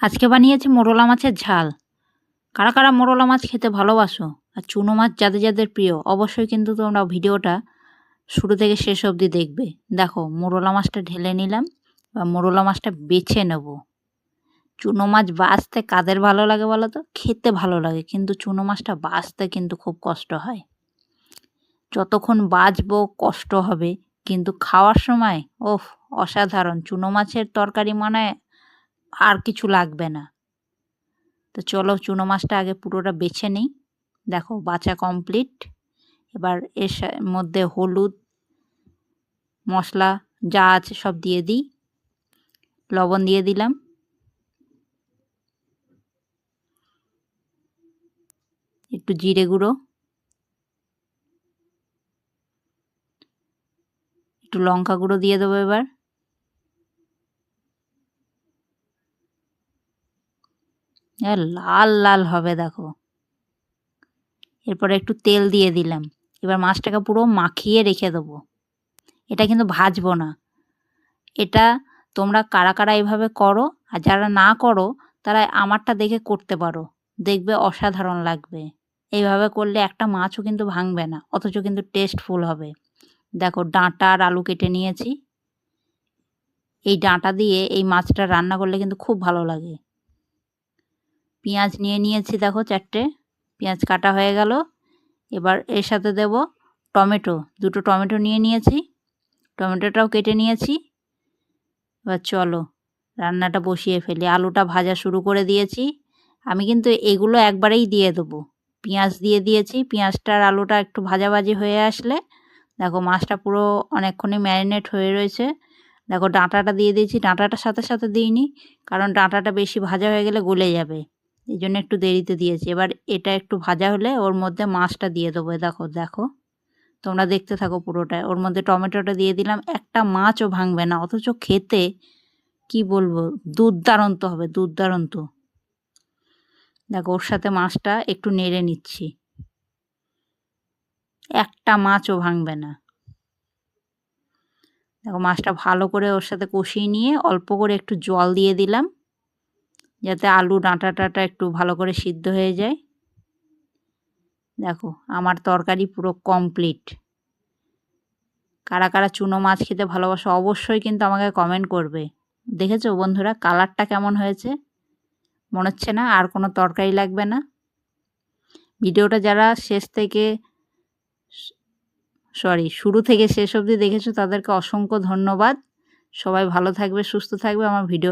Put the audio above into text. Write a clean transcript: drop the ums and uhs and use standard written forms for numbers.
আজকে বানিয়েছি মোরলা মাছের ঝাল। কারা কারা মোরলা মাছ খেতে ভালোবাসো আর চুনো মাছ যাদের যাদের প্রিয় অবশ্যই কিন্তু তোমরা ভিডিওটা শুরু থেকে শেষ অবধি দেখবে। দেখো মোরলা মাছটা ঢেলে নিলাম বা মোরলা মাছটা বেছে নেব। চুনো মাছ বাছতে কাদের ভালো লাগে বলো তো? খেতে ভালো লাগে, কিন্তু চুনো মাছটা বাছতে কিন্তু খুব কষ্ট হয়। যতক্ষণ বাছবো কষ্ট হবে, কিন্তু খাওয়ার সময় ওফ অসাধারণ। চুনো মাছের তরকারি মানে আর কিছু লাগবে না। তো চলো চুনো মাছটা আগে পুরোটা বেছে নিই। দেখো বাছা কমপ্লিট। এবার এর মধ্যে হলুদ মশলা যা আছে সব দিয়ে দিই। লবণ দিয়ে দিলাম, একটু জিরে গুঁড়ো, একটু লঙ্কা গুঁড়ো দিয়ে দেবো। এবার লাল লাল হবে দেখো। এরপরে একটু তেল দিয়ে দিলাম। এবার মাছটাকে পুরো মাখিয়ে রেখে দেবো। এটা কিন্তু ভাজবো না। এটা তোমরা কারা কারা এভাবে করো, আর যারা না করো তারা আমারটা দেখে করতে পারো, দেখবে অসাধারণ লাগবে। এইভাবে করলে একটা মাছও কিন্তু ভাঙবে না, অথচ কিন্তু টেস্টফুল হবে। দেখো ডাঁটা আর আলু কেটে নিয়েছি। এই ডাঁটা দিয়ে এই মাছটা রান্না করলে কিন্তু খুব ভালো লাগে। পেঁয়াজ নিয়ে নিয়েছি, দেখো 4টে পেঁয়াজ কাটা হয়ে গেল। এবার এর সাথে দেব টমেটো, 2টো টমেটো নিয়ে নিয়েছি, টমেটোটাও কেটে নিয়েছি। এবার চলো রান্নাটা বসিয়ে ফেলি। আলুটা ভাজা শুরু করে দিয়েছি। আমি কিন্তু এগুলো একবারেই দিয়ে দেবো। পেঁয়াজ দিয়ে দিয়েছি, পেঁয়াজটা আর আলুটা একটু ভাজাভাজি হয়ে আসলে দেখো মাছটা পুরো অনেকক্ষণই ম্যারিনেট হয়ে রয়েছে। দেখো ডাঁটাটা দিয়ে দিয়েছি, ডাঁটাটার সাথে সাথে দিইনি, কারণ ডাঁটাটা বেশি ভাজা হয়ে গেলে গলে যাবে, এই জন্য একটু দেরিতে দিয়েছি। এবার এটা একটু ভাজা হলে ওর মধ্যে মাছটা দিয়ে দেবো। দেখো দেখো তোমরা দেখতে থাকো পুরোটাই। ওর মধ্যে টমেটোটা দিয়ে দিলাম, একটা মাছও ভাঙবে না, অথচ খেতে কি বলবো দুর্দান্ত হবে, দুর্দান্ত। দেখো ওর সাথে মাছটা একটু নেড়ে নিচ্ছি, একটা মাছও ভাঙবে না। দেখো মাছটা ভালো করে ওর সাথে কষিয়ে নিয়ে অল্প করে একটু জল দিয়ে দিলাম, যাতে আলু ডাঁটা টাটা একটু ভালো করে সিদ্ধ হয়ে যায়। দেখো আমার তরকারি পুরো কমপ্লিট। কারা কারা চুনো মাছ খেতে ভালোবাসো অবশ্যই কিন্তু আমাকে কমেন্ট করবে। দেখেছো বন্ধুরা কালারটা কেমন হয়েছে? মনে হচ্ছে না আর কোনো তরকারি লাগবে না? ভিডিওটা যারা শুরু থেকে শেষ অবধি দেখেছো তাদেরকে অসংখ্য ধন্যবাদ। সবাই ভালো থাকবে, সুস্থ থাকবে। আমার ভিডিও